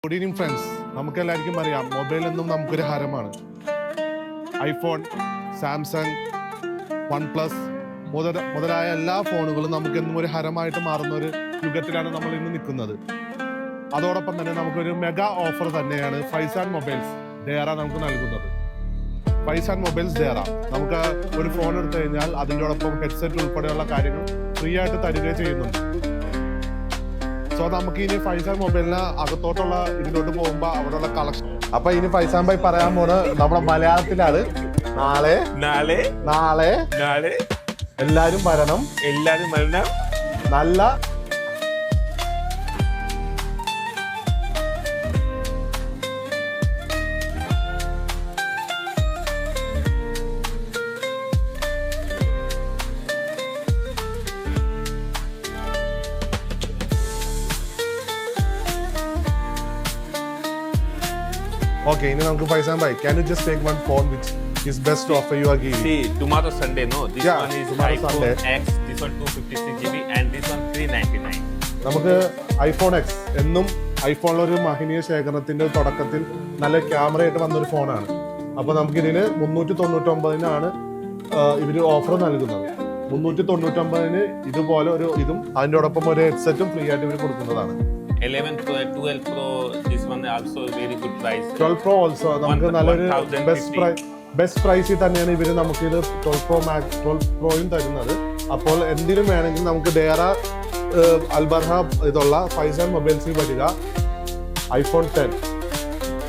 Good evening friends. നമുക്കെല്ലാവർക്കും അറിയാം mobile എന്നും നമുക്കൊരു ഹരമാണ്. ഐഫോൺ, സാംസങ്, വൺ പ്ലസ് മുതലായ എല്ലാ ഫോണുകളും നമുക്കെന്നും ഒരു ഹരമായിട്ട് മാറുന്ന ഒരു യുഗത്തിലാണ് നമ്മൾ ഇന്ന് നിൽക്കുന്നത്. അതോടൊപ്പം തന്നെ നമുക്കൊരു മെഗാ ഓഫർ തന്നെയാണ് ഫൈസാൻ മൊബൈൽസ് ഡേറ നമുക്ക് നൽകുന്നത്. ഫൈസാൻ മൊബൈൽസ് ഡേറ നമുക്ക് ഒരു ഫോൺ എടുത്തു കഴിഞ്ഞാൽ അതിൻ്റെയോടൊപ്പം ഹെഡ്സെറ്റ് ഉൾപ്പെടെയുള്ള കാര്യങ്ങൾ ഫ്രീ ആയിട്ട് തരികയും ചെയ്യുന്നുണ്ട്. സോ നമുക്ക് ഇനി ഫൈസാൻ മൊബൈലിന് അകത്തോട്ടുള്ള ഇതിലോട്ട് പോകുമ്പോ അവിടെയുള്ള കളക്ഷൻ. അപ്പൊ ഇനി ഫൈസാൻ ഭായി പറയാൻ പോണ് നമ്മുടെ മലയാളത്തിലാണ്. നാളെ നാളെ നാളെ നാളെ എല്ലാരും വരണം നല്ല Okay, now we Faisan bhai, can you just take one phone which is best offer you are giving? See, tomorrow Sunday, no? This one is iPhone Sunday. X, this one 256GB and this one 399. നമുക്ക് iPhone X എന്നും ഐഫോണിലൊരു മഹനീയ ശേഖരണത്തിന്റെ തുടക്കത്തിൽ നല്ല ക്യാമറയായിട്ട് വന്നൊരു ഫോണാണ്. അപ്പോൾ നമുക്കിതിന് 399-നാണ് ഇവർ ഓഫർ നൽകുന്നത്. 399-ന് ഇതുപോലെ ഒരു ഇതും അതിൻ്റെയോടൊപ്പം ഒരു ഹെഡ്സെറ്റും ഫ്രീ ആയിട്ട് ഇവർ കൊടുക്കുന്നതാണ്. 11 Pro, 12 Pro, this one also very good price. 12 Pro also നമുക്ക് നല്ലൊരു ബെസ്റ്റ് പ്രൈസിൽ തന്നെയാണ് ഇവർ നമുക്ക് ഇത് 12 Pro Max 12 Proയും തരുന്നത്. അപ്പോൾ എന്തിനും വേണമെങ്കിൽ നമുക്ക് ഡേറ അൽബർഹ ഇതുള്ള ഫൈസാൻ മൊബൈൽസിൽ വരിക. ഐഫോൺ 10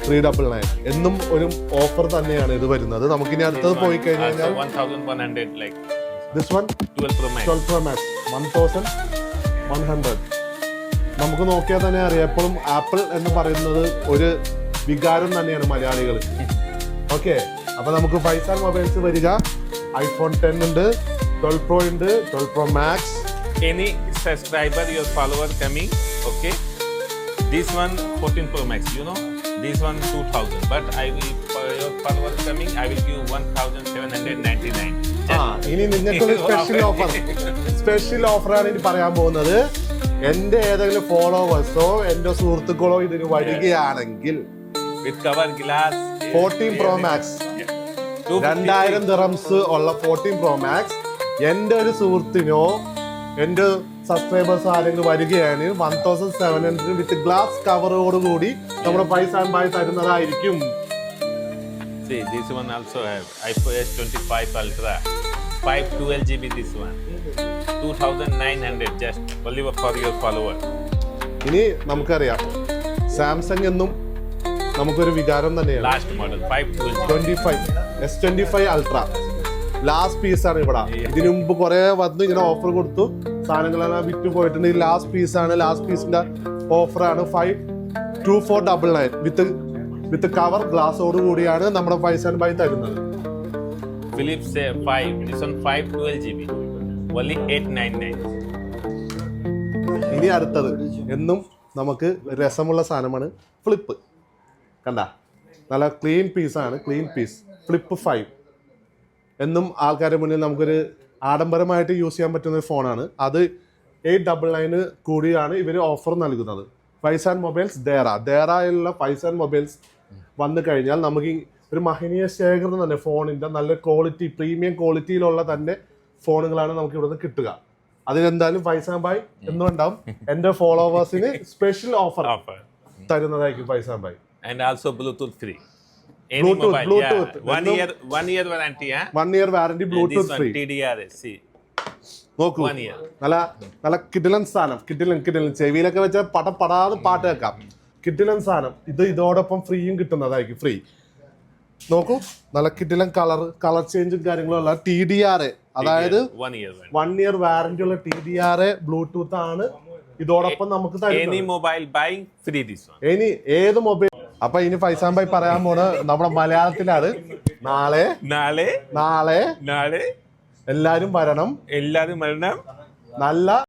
399 എന്നും ഒരു ഓഫർ തന്നെയാണ് ഇത് വരുന്നത്. നമുക്കിനി അടുത്തത് പോയി കഴിഞ്ഞാൽ 1100 like this one 12 Pro Max 1100. നമുക്ക് നോക്കിയാൽ തന്നെ അറിയാം, എപ്പോഴും ആപ്പിൾ എന്ന് പറയുന്നത് ഒരു വികാരം തന്നെയാണ് മലയാളികൾ. ഓക്കെ, അപ്പൊ നമുക്ക് ഫൈസാൻ മൊബൈൽസ് വരിക. ഐഫോൺ 10 ഉണ്ട്, 12 Pro ഉണ്ട്, 12 Pro Max. Any subscriber, your follower coming, okay? This one 14 Pro Max, you know? This one 2000, but I will, for your follower coming, I will give 1799. ഇനി നിങ്ങൾക്കൊരു സ്പെഷ്യൽ ഓഫറാണ് ഇനി പറയാൻ പോകുന്നത്. എന്റെ ഏതെങ്കിലും ഫോളോവേഴ്സോ എന്റെ സുഹൃത്തുക്കളോ ഇതിന് വരികയാണെങ്കിൽ 14 Pro Max 2000 dirhams ഉള്ള 14 Pro Max എന്റെ ഒരു സുഹൃത്തിനോ എന്റെ സബ്സ്ക്രൈബേഴ്സ് ആരെങ്കിലും വരികയാണ് 1700 വിത്ത് ഗ്ലാസ് കവറോട് കൂടി നമ്മുടെ ഫൈസാൻ ഭായ് തരുന്നതായിരിക്കും. See, this one also have iPhone S25 Ultra 512GB. This one 2900 just only for your follower. ഇനി നമുക്കറിയാം സാംസങ് എന്നും നമുക്കൊരു വികാരം തന്നെയാണ്. Last model 512 S25 Ultra last പീസാണ് ഇവിടെ. ഇതിനു മുമ്പ് കുറെ വന്ന് ഇങ്ങനെ ഓഫർ കൊടുത്തു, സാധനങ്ങളെല്ലാം വിറ്റ് പോയിട്ടുണ്ട്. ഈ ലാസ്റ്റ് പീസാണ്. ലാസ്റ്റ് പീസിന്റെ ഓഫറാണ് 52499 വിത്ത് കവർ ഗ്ലാസോട് കൂടിയാണ് നമ്മുടെ ഫൈസാൻ ഭായ് തരുന്നത്. Philips 5, this one 512GB only 899. ഇനി അടുത്തത് എന്നും നമുക്ക് രസമുള്ള സാധനമാണ് ഫ്ലിപ്പ്. കണ്ട, നല്ല ക്ലീൻ പീസാണ്. ക്ലീൻ പീസ് ഫ്ലിപ്പ് 5 എന്നും ആൾക്കാരുടെ മുന്നിൽ നമുക്കൊരു ആഡംബരമായിട്ട് യൂസ് ചെയ്യാൻ പറ്റുന്ന ഒരു ഫോണാണ്. അത് 899 കൂടിയാണ് ഇവർ ഓഫർ നൽകുന്നത്. ഫൈസാൻ മൊബൈൽസ് ഡേറയിലുള്ള ഫൈസാൻ മൊബൈൽസ് വന്നു കഴിഞ്ഞാൽ നമുക്ക് ഒരു മഹനീയ ശേഖരണം തന്നെ ഫോണിൻ്റെ നല്ല ക്വാളിറ്റി, പ്രീമിയം ക്വാളിറ്റിയിലുള്ള തന്നെ ഫോണുകളാണ് നമുക്ക് ഇവിടുന്ന് കിട്ടുക. അതിനെന്തായാലും ഫൈസാൻ ഭായ് എന്നും ഉണ്ടാവും. എൻ്റെ ഫോളോവേഴ്സിന് സ്പെഷ്യൽ ഓഫർ തരുന്നതായിരിക്കും Faizan bhai. And also Bluetooth free. Bluetooth. 1 year warranty. 1 year warranty Bluetooth free. TDRS. See. നോക്കൂ, 1 year. നല്ല കിടിലൻ സാധനം. കിടിലൻ ചെവിയിലൊക്കെ വെച്ച പടാതെ പാട്ട് കേൾക്കാം. കിടിലൻ സാധനം. ഇതോടൊപ്പം ഫ്രീയും കിട്ടുന്നതായിരിക്കും. ഫ്രീ നോക്കൂ, നല്ല കിടിലൻ കളർ ചേഞ്ചും കാര്യങ്ങളുള്ള TDRA, അതായത് 1 year വാറന്റി ഉള്ള TDRA ബ്ലൂടൂത്ത് ആണ് ഇതോടൊപ്പം നമുക്ക് ഏത് മൊബൈൽ. അപ്പൊ ഇനി ഫൈസാൻ ഭായ് പറയാൻ പോണ് നമ്മുടെ മലയാളത്തിലാണ്. നാളെ നാളെ നാളെ എല്ലാരും വരണം നല്ല